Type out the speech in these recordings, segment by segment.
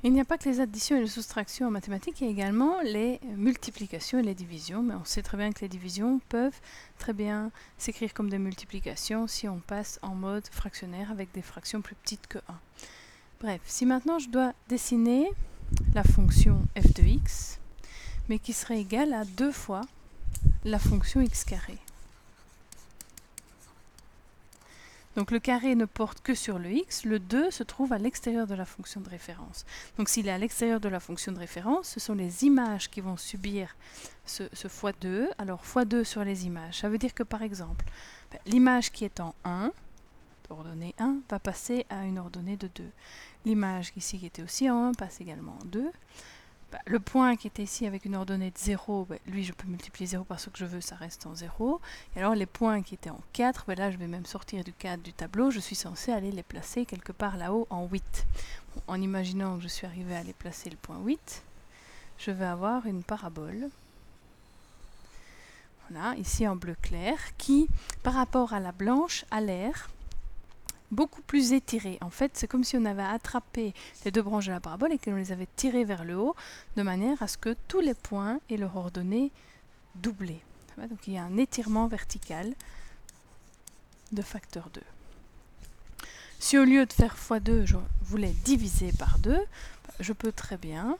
Il n'y a pas que les additions et les soustractions en mathématiques, il y a également les multiplications et les divisions. Mais on sait très bien que les divisions peuvent très bien s'écrire comme des multiplications si on passe en mode fractionnaire avec des fractions plus petites que 1. Bref, si maintenant je dois dessiner la fonction f de x, mais qui serait égale à 2 fois la fonction x carré. Donc le carré ne porte que sur le x, le 2 se trouve à l'extérieur de la fonction de référence. Donc s'il est à l'extérieur de la fonction de référence, ce sont les images qui vont subir ce x2, alors x2 sur les images. Ça veut dire que par exemple, l'image qui est en 1, ordonnée 1, va passer à une ordonnée de 2. L'image ici qui était aussi en 1 passe également en 2. Le point qui était ici avec une ordonnée de 0, lui je peux multiplier 0 par ce que je veux, ça reste en 0. Et alors les points qui étaient en 4, là je vais même sortir du cadre du tableau, je suis censé aller les placer quelque part là-haut en 8. Bon, en imaginant que je suis arrivé à aller placer le point 8, je vais avoir une parabole, voilà, ici en bleu clair, qui par rapport à la blanche a l'air beaucoup plus étiré. En fait, c'est comme si on avait attrapé les deux branches de la parabole et qu'on les avait tirées vers le haut, de manière à ce que tous les points aient leur ordonnée doublée. Donc il y a un étirement vertical de facteur 2. Si au lieu de faire x2, je voulais diviser par 2, je peux très bien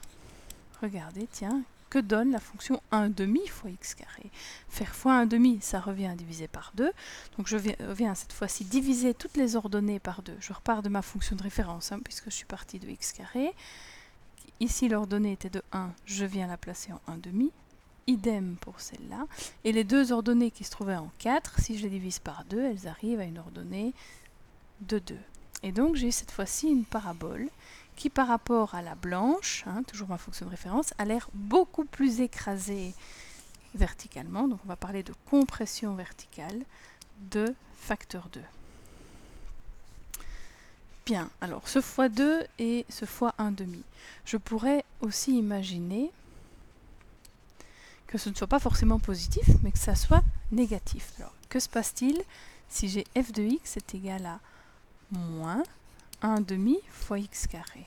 regarder, tiens, que donne la fonction 1/2 fois x carré. Faire fois 1/2, ça revient à diviser par 2. Donc je viens cette fois-ci diviser toutes les ordonnées par 2. Je repars de ma fonction de référence, puisque je suis partie de x carré. Ici, l'ordonnée était de 1, je viens la placer en 1/2. Idem pour celle-là. Et les deux ordonnées qui se trouvaient en 4, si je les divise par 2, elles arrivent à une ordonnée de 2. Et donc j'ai cette fois-ci une parabole qui par rapport à la blanche, toujours ma fonction de référence, a l'air beaucoup plus écrasée verticalement. Donc on va parler de compression verticale de facteur 2. Bien, alors ce x2 et ce fois 1/2. Je pourrais aussi imaginer que ce ne soit pas forcément positif, mais que ça soit négatif. Alors, que se passe-t-il si j'ai f de x est égal à moins 1/2 fois x carré?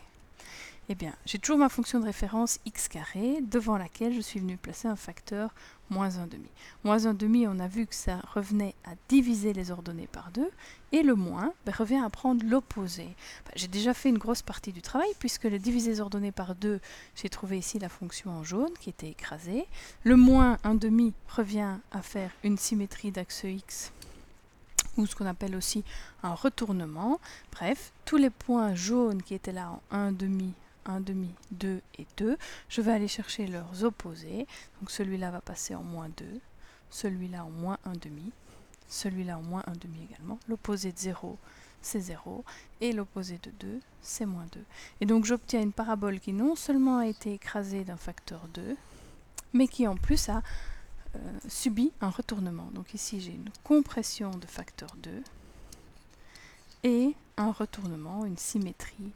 Eh bien, j'ai toujours ma fonction de référence x carré, devant laquelle je suis venu placer un facteur moins 1/2. Moins 1/2, on a vu que ça revenait à diviser les ordonnées par 2, et le moins revient à prendre l'opposé. J'ai déjà fait une grosse partie du travail, puisque le diviser les ordonnées par 2, j'ai trouvé ici la fonction en jaune, qui était écrasée. Le moins 1/2 revient à faire une symétrie d'axe x, ou ce qu'on appelle aussi un retournement. Bref, tous les points jaunes qui étaient là en 1/2, 1/2, 2 et 2, je vais aller chercher leurs opposés. Donc celui-là va passer en moins 2, celui-là en moins 1/2, celui-là en moins 1/2 également. L'opposé de 0, c'est 0, et l'opposé de 2, c'est moins 2. Et donc j'obtiens une parabole qui non seulement a été écrasée d'un facteur 2, mais qui en plus a subi un retournement. Donc ici j'ai une compression de facteur 2 et un retournement, une symétrie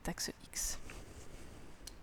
d'axe x.